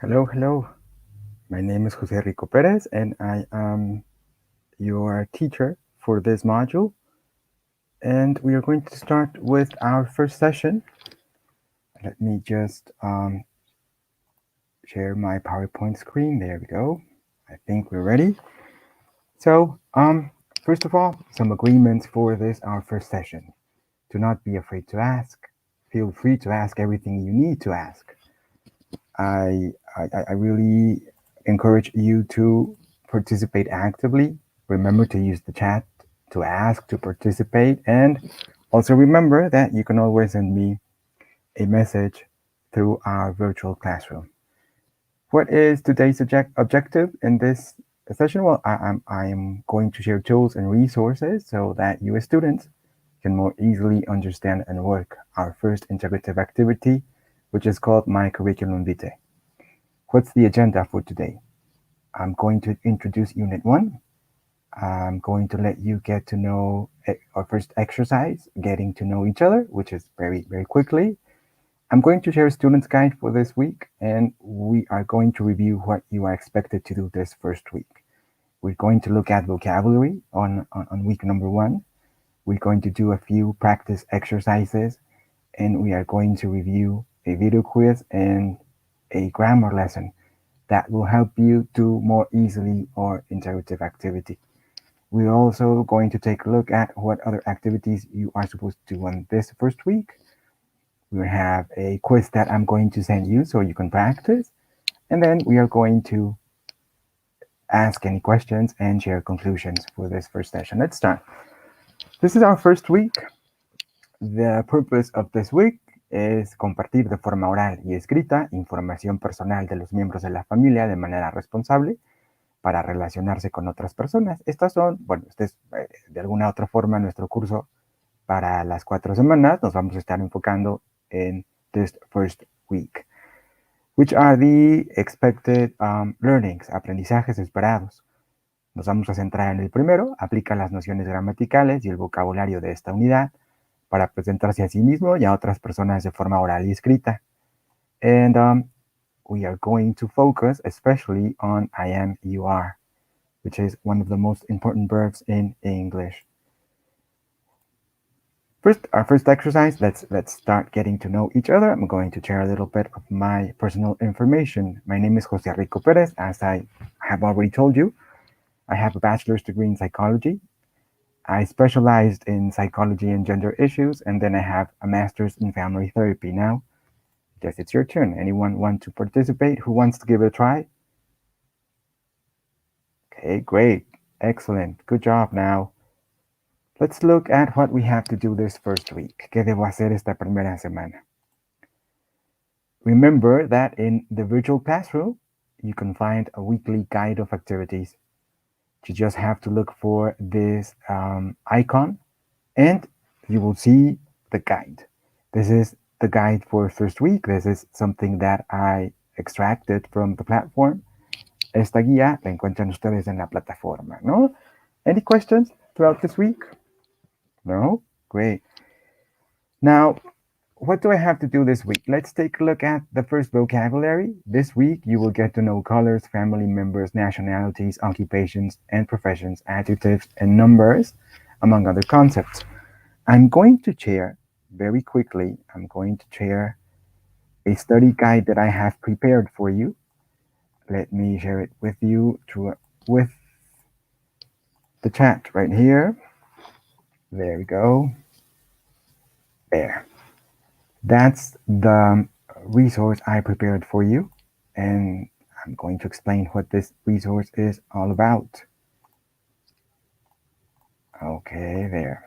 Hello, hello. My name is José Rico Pérez, and I am your teacher for this module. And we are going to start with our first session. Let me just share my PowerPoint screen. There we go. I think we're ready. So, first of all, some agreements for this, our first session. Do not be afraid to ask. Feel free to ask everything you need to ask. I really encourage you to participate actively. Remember to use the chat to ask, to participate, and also remember that you can always send me a message through our virtual classroom. What is today's objective in this session? Well, I am going to share tools and resources so that you as students can more easily understand and work our first integrative activity, which is called My Curriculum Vitae. What's the agenda for today? I'm going to introduce Unit 1. I'm going to let you get to know our first exercise, getting to know each other, which is very, very quickly. I'm going to share a student's guide for this week, and we are going to review what you are expected to do this first week. We're going to look at vocabulary on week number 1. We're going to do a few practice exercises, and we are going to review a video quiz and a grammar lesson that will help you do more easily our integrative activity. We're also going to take a look at what other activities you are supposed to do on this first week. We'll have a quiz that I'm going to send you so you can practice. And then we are going to ask any questions and share conclusions for this first session. Let's start. This is our first week. The purpose of this week es compartir de forma oral y escrita información personal de los miembros de la familia de manera responsable para relacionarse con otras personas. Estas son, bueno, este es de alguna otra forma nuestro curso para las 4 semanas. Nos vamos a estar enfocando en this first week. Which are the expected learnings, aprendizajes esperados. Nos vamos a centrar en el primero, aplica las nociones gramaticales y el vocabulario de esta unidad para presentarse a sí mismo y a otras personas de forma oral y escrita. And we are going to focus especially on I am, you are, which is one of the most important verbs in English. First, our first exercise, let's start getting to know each other. I'm going to share a little bit of my personal information. My name is José Rico Pérez. As I have already told you, I have a bachelor's degree in psychology. I specialized in psychology and gender issues, and then I have a master's in family therapy. Now, guess it's your turn. Anyone want to participate? Who wants to give it a try? Okay, great. Excellent. Good job. Now, let's look at what we have to do this first week. ¿Qué debo hacer esta primera semana? Remember that in the virtual classroom, you can find a weekly guide of activities. You just have to look for this icon and you will see the guide. This is the guide for first week. This is something that I extracted from the platform. Esta guía la encuentran ustedes en la plataforma, ¿no? Any questions throughout this week? No? Great. Now, what do I have to do this week? Let's take a look at the first vocabulary. This week, you will get to know colors, family members, nationalities, occupations, and professions, adjectives, and numbers, among other concepts. I'm going to share, very quickly, I'm going to share a study guide that I have prepared for you. Let me share it with you with the chat right here. There we go. There. That's the resource I prepared for you, and I'm going to explain what this resource is all about. Okay, there.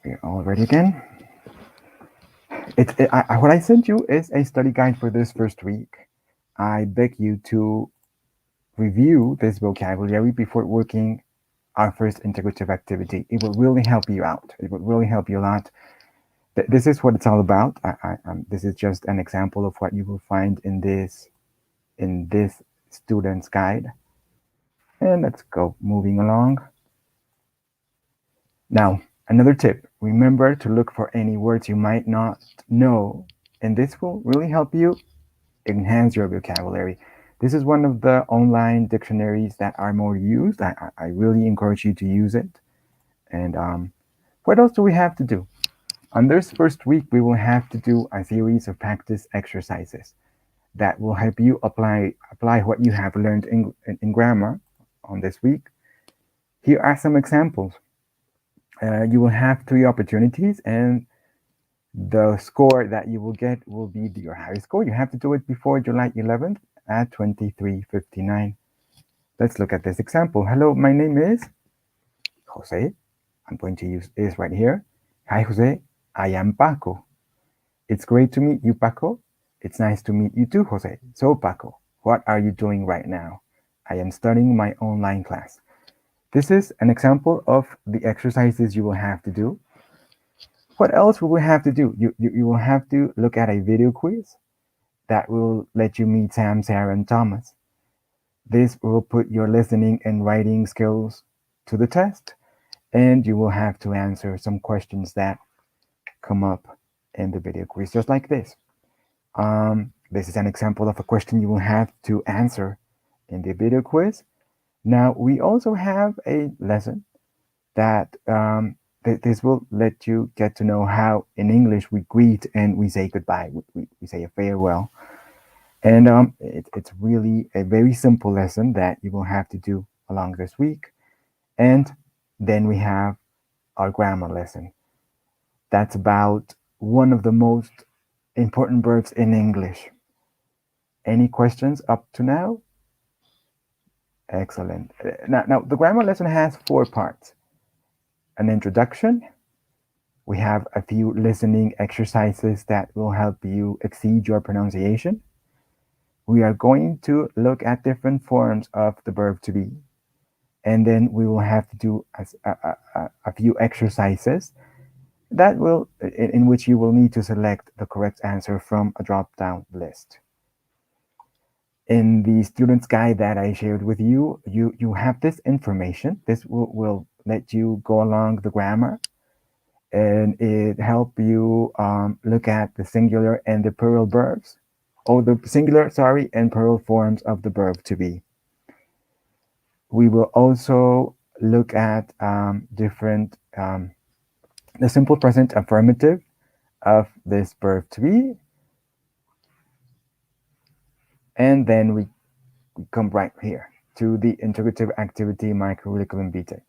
We're all ready again. What I sent you is a study guide for this first week. I beg you to review this vocabulary before working our first integrative activity. It will really help you out. It will really help you a lot. This is what it's all about. This is just an example of what you will find in this student's guide. And let's go moving along. Now, another tip. remember to look for any words you might not know, and this will really help you enhance your vocabulary. This is one of the online dictionaries that are more used. I really encourage you to use it. And what else do we have to do? On this first week, we will have to do a series of practice exercises that will help you apply what you have learned in grammar on this week. Here are some examples. You will have 3 opportunities, and the score that you will get will be your highest score. You have to do it before July 11th at 23:59. Let's look at this example. Hello, my name is Jose. I'm going to use is right here. Hi, Jose. I am Paco. It's great to meet you, Paco. It's nice to meet you too, Jose. So, Paco, what are you doing right now? I am studying my online class. This is an example of the exercises you will have to do. What else will we have to do? You will have to look at a video quiz that will let you meet Sam, Sarah, and Thomas. This will put your listening and writing skills to the test, and you will have to answer some questions that come up in the video quiz, just like this. This is an example of a question you will have to answer in the video quiz. Now, we also have a lesson that this will let you get to know how in English we greet and we say goodbye. We say a farewell. And it's really a very simple lesson that you will have to do along this week. And then we have our grammar lesson. That's about one of the most important verbs in English. Any questions up to now? Excellent. Now the grammar lesson has 4 parts. An introduction. We have a few listening exercises that will help you exceed your pronunciation. We are going to look at different forms of the verb to be. And then we will have to do a few exercises that will, in which you will need to select the correct answer from a drop-down list. In the student's guide that I shared with you, you have this information. This will let you go along the grammar, and it help you look at the singular and the plural verbs, or the singular, and plural forms of the verb to be. We will also look at different, the simple present affirmative of this verb to be. And then we come right here to the integrative activity, my curriculum vitae.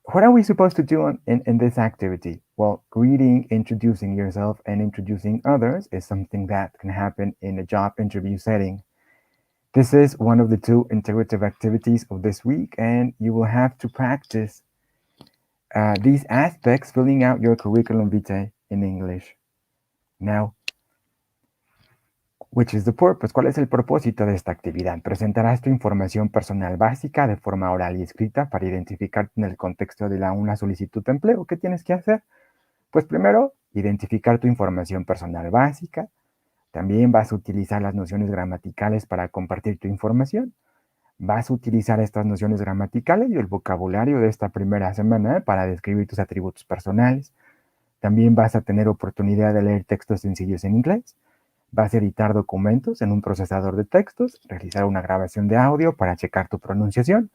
What are we supposed to do in this activity? Well, greeting, introducing yourself, and introducing others is something that can happen in a job interview setting. This is one of the 2 integrative activities of this week, and you will have to practice these aspects filling out your curriculum vitae in English. Now, which is the purpose? ¿Cuál es el propósito de esta actividad? Presentarás tu información personal básica de forma oral y escrita para identificarte en el contexto de una solicitud de empleo. ¿Qué tienes que hacer? Pues primero, identificar tu información personal básica. También vas a utilizar las nociones gramaticales para compartir tu información. Vas a utilizar estas nociones gramaticales y el vocabulario de esta primera semana para describir tus atributos personales. También vas a tener oportunidad de leer textos sencillos en inglés. Vas a editar documentos en un procesador de textos, realizar una grabación de audio para checar tu pronunciación.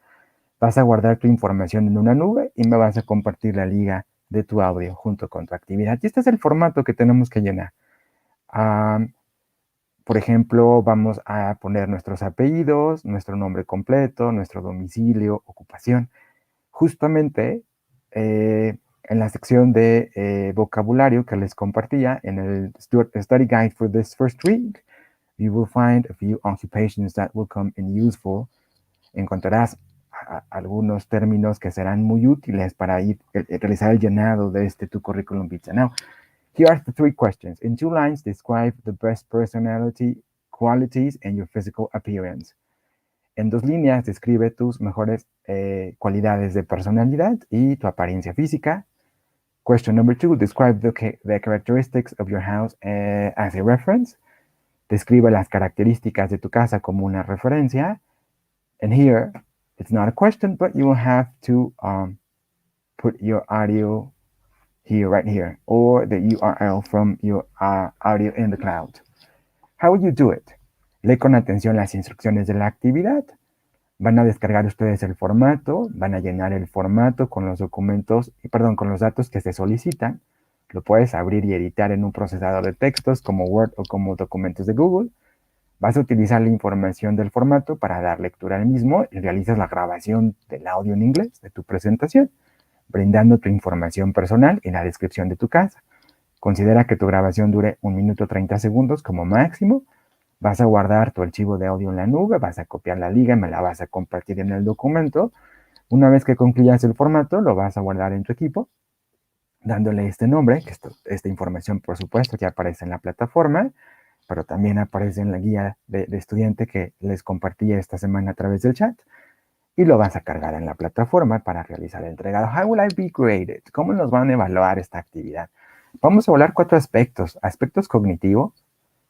Vas a guardar tu información en una nube y me vas a compartir la liga de tu audio junto con tu actividad. Y este es el formato que tenemos que llenar. Por ejemplo, vamos a poner nuestros apellidos, nuestro nombre completo, nuestro domicilio, ocupación. Justamente en la sección de vocabulario que les compartía en el study guide for this first week, you will find a few occupations that will come in useful. Encontrarás algunos términos que serán muy útiles para realizar el llenado de tu curriculum vitae. Now, here are the 3 questions. In 2 lines, describe the best personality qualities and your physical appearance. En 2 líneas, describe tus mejores cualidades de personalidad y tu apariencia física. Question number 2, describe the characteristics of your house as a reference. Describe las características de tu casa como una referencia. And here, it's not a question, but you will have to put your audio here, right here, or the URL from your audio in the cloud. How would you do it? Lee con atención las instrucciones de la actividad. Van a descargar ustedes el formato, van a llenar el formato con los documentos, perdón, con los datos que se solicitan. Lo puedes abrir y editar en un procesador de textos como Word o como documentos de Google. Vas a utilizar la información del formato para dar lectura al mismo y realizas la grabación del audio en inglés de tu presentación, brindando tu información personal y la descripción de tu casa. Considera que tu grabación dure 1 minuto 30 segundos como máximo. Vas a guardar tu archivo de audio en la nube, vas a copiar la liga y me la vas a compartir en el documento. Una vez que concluyas el formato, lo vas a guardar en tu equipo, dándole este nombre, que esta información por supuesto que aparece en la plataforma, pero también aparece en la guía de estudiante que les compartí esta semana a través del chat. Y lo vas a cargar en la plataforma para realizar el entregado. How will I be graded? ¿Cómo nos van a evaluar esta actividad? Vamos a hablar 4 aspectos. Aspectos cognitivos,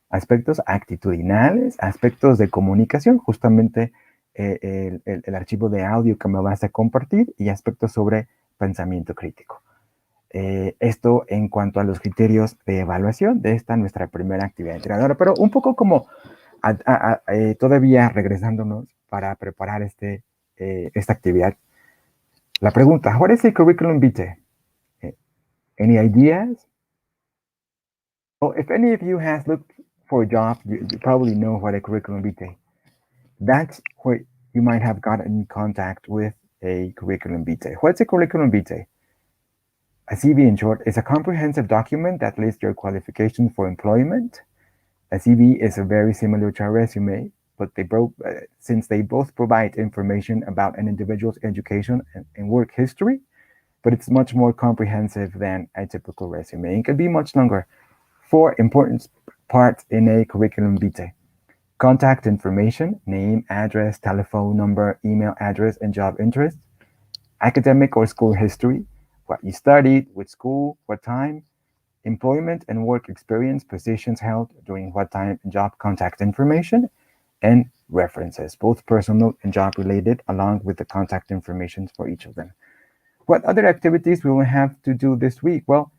aspectos actitudinales, aspectos de comunicación, justamente el archivo de audio que me vas a compartir, y aspectos sobre pensamiento crítico. Esto en cuanto a los criterios de evaluación de esta nuestra primera actividad integradora, pero un poco como todavía regresándonos para preparar esta actividad. La pregunta, what is a curriculum vitae? Any ideas? Well, if any of you has looked for a job, you probably know what a curriculum vitae. That's where you might have gotten in contact with a curriculum vitae. What's a curriculum vitae? A CV, in short, is a comprehensive document that lists your qualifications for employment. A CV is very similar to a resume, but since they both provide information about an individual's education and work history, but it's much more comprehensive than a typical resume. It can be much longer. 4 important parts in a curriculum vitae. Contact information, name, address, telephone number, email address, and job interest. Academic or school history, what you studied, which school, what time. Employment and work experience, positions held during what time, and job contact information. And references, both personal and job related, along with the contact information for each of them. What other activities we will have to do this week? Well,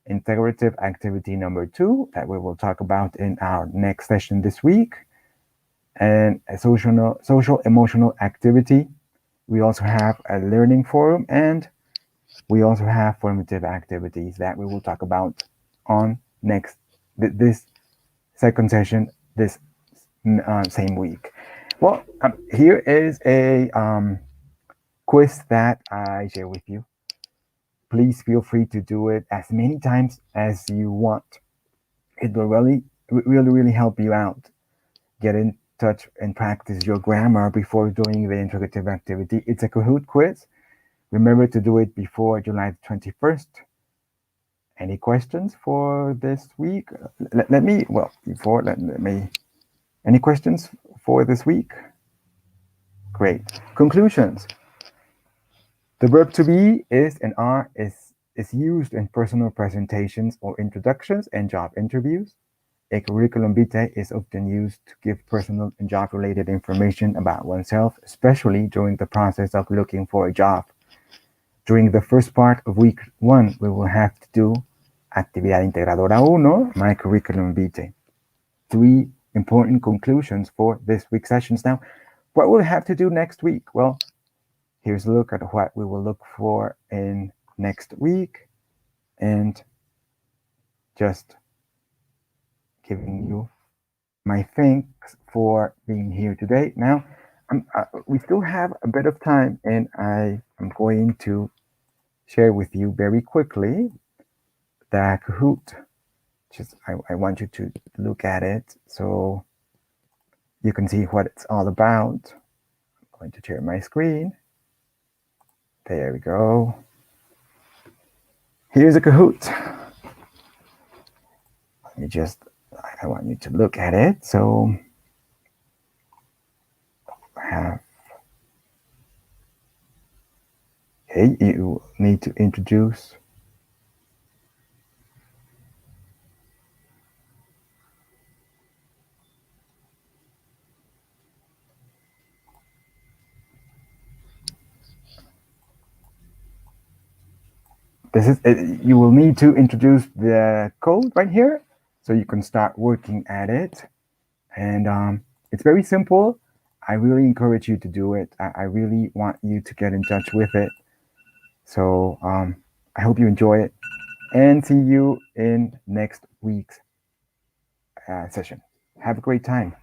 integrative activity number 2 that we will talk about in our next session this week, and a social emotional activity. We also have a learning forum, and we also have formative activities that we will talk about on this second session this same week. Well, here is a quiz that I share with you. Please feel free to do it as many times as you want. It will really help you out. Get in touch and practice your grammar before doing the integrative activity. It's a Kahoot quiz. Remember to do it before July 21st. Any questions for this week? Any questions for this week? Great. Conclusions. The verb to be is and are is used in personal presentations or introductions and job interviews. A curriculum vitae is often used to give personal and job-related information about oneself, especially during the process of looking for a job. During the first part of week 1, we will have to do Actividad Integradora 1, My Curriculum Vitae. 3 important conclusions for this week's sessions. Now, what we'll have to do next week? Well, here's a look at what we will look for in next week, and just giving you my thanks for being here today. Now, we still have a bit of time, and I am going to share with you very quickly the Kahoot. I want you to look at it so you can see what it's all about. I'm going to share my screen. There we go. Here's a Kahoot. I want you to look at it. So you need to introduce this is you will need to introduce the code right here so you can start working at it. And it's very simple. I really encourage you to do it. I really want you to get in touch with it. So I hope you enjoy it and see you in next week's session. Have a great time.